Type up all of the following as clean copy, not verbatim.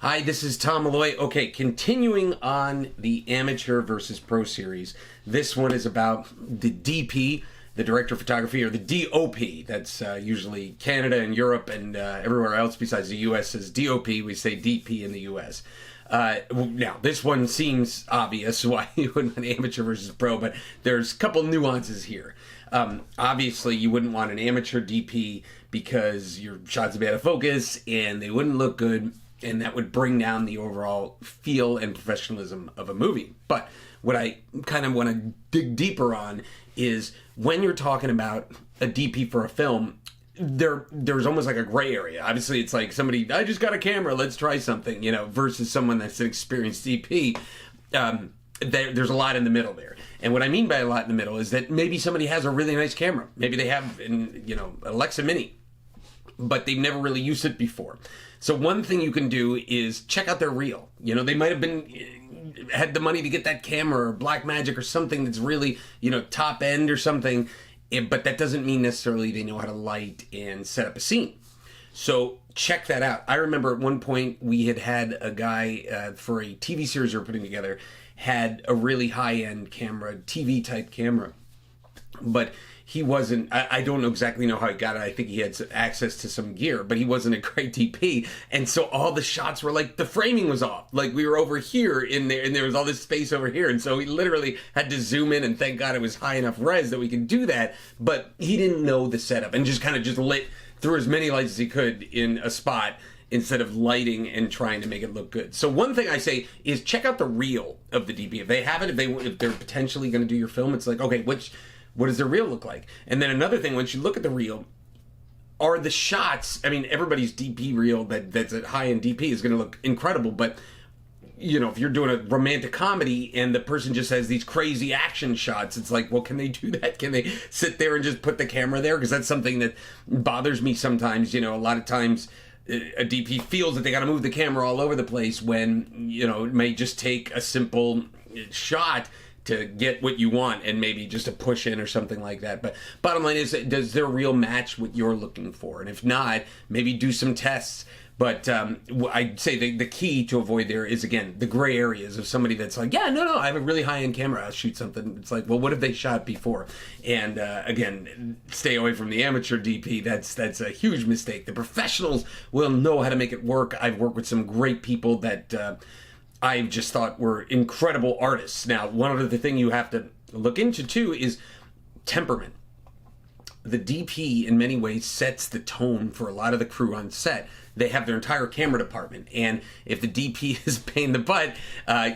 Hi, this is Tom Malloy. Okay, continuing on the amateur versus pro series. This one is about the DP, the director of photography, or the DOP. That's usually Canada and Europe and everywhere else besides the US is DOP. We say DP in the US. Now, this one seems obvious why you wouldn't want amateur versus pro, but there's a couple nuances here. Obviously, you wouldn't want an amateur DP because your shots would be out of focus and they wouldn't look good, and that would bring down the overall feel and professionalism of a movie. But what I kind of want to dig deeper on is when you're talking about a DP for a film, there's almost like a gray area. Obviously, it's like somebody, I just got a camera, let's try something, versus someone that's an experienced DP. There's a lot in the middle there. And what I mean by a lot in the middle is that maybe somebody has a really nice camera. Maybe they have an Alexa Mini, but they've never really used it before. So one thing you can do is check out their reel. They might have had the money to get that camera or Blackmagic or something that's really, top end or something, but that doesn't mean necessarily they know how to light and set up a scene. So check that out. I remember at one point we had a guy for a TV series we were putting together, had a really high-end camera, TV-type camera, but he wasn't, I don't exactly know how he got it. I think he had access to some gear, but he wasn't a great DP. And so all the shots were like, the framing was off. Like we were over here in there and there was all this space over here. And so he literally had to zoom in, and thank God it was high enough res that we could do that. But he didn't know the setup and just kind of lit through as many lights as he could in a spot instead of lighting and trying to make it look good. So one thing I say is check out the reel of the DP. If they have it, if they're potentially going to do your film, it's like, okay, what does the reel look like? And then another thing, once you look at the reel, are the shots, everybody's DP reel that's at high-end DP is going to look incredible, but, if you're doing a romantic comedy and the person just has these crazy action shots, it's like, well, can they do that? Can they sit there and just put the camera there? Because that's something that bothers me sometimes. A lot of times a DP feels that they got to move the camera all over the place when, it may just take a simple shot to get what you want and maybe just a push in or something like that. But bottom line is, does their reel match what you're looking for? And if not, maybe do some tests. But I'd say the key to avoid there is, again, the gray areas of somebody that's like, yeah, no, I have a really high-end camera, I'll shoot something. It's like, well, what have they shot before? And again, stay away from the amateur DP. That's a huge mistake. The professionals will know how to make it work. I've worked with some great people that I just thought were incredible artists. Now, one other thing you have to look into, too, is temperament. The DP, in many ways, sets the tone for a lot of the crew on set. They have their entire camera department, and if the DP is a pain in the butt,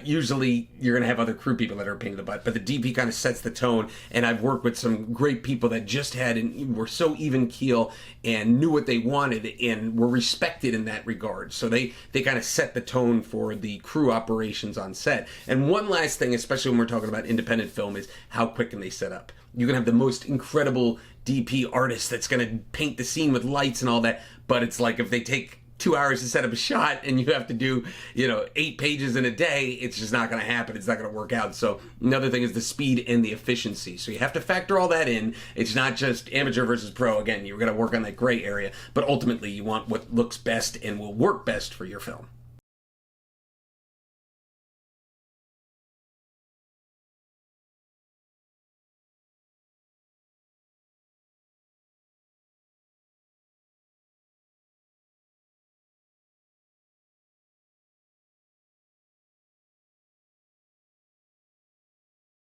usually you're going to have other crew people that are a pain in the butt, but the DP kind of sets the tone, and I've worked with some great people that just were so even keel and knew what they wanted and were respected in that regard. So they kind of set the tone for the crew operations on set. And one last thing, especially when we're talking about independent film, is how quick can they set up? You can have the most incredible DP artist that's going to paint the scene with lights and all that, but it's like if they take 2 hours to set up a shot and you have to do 8 pages in a day, it's just not going to happen. It's not going to work out. So another thing is the speed and the efficiency. So you have to factor all that in. It's not just amateur versus pro. Again, you're going to work on that gray area, but ultimately you want what looks best and will work best for your film.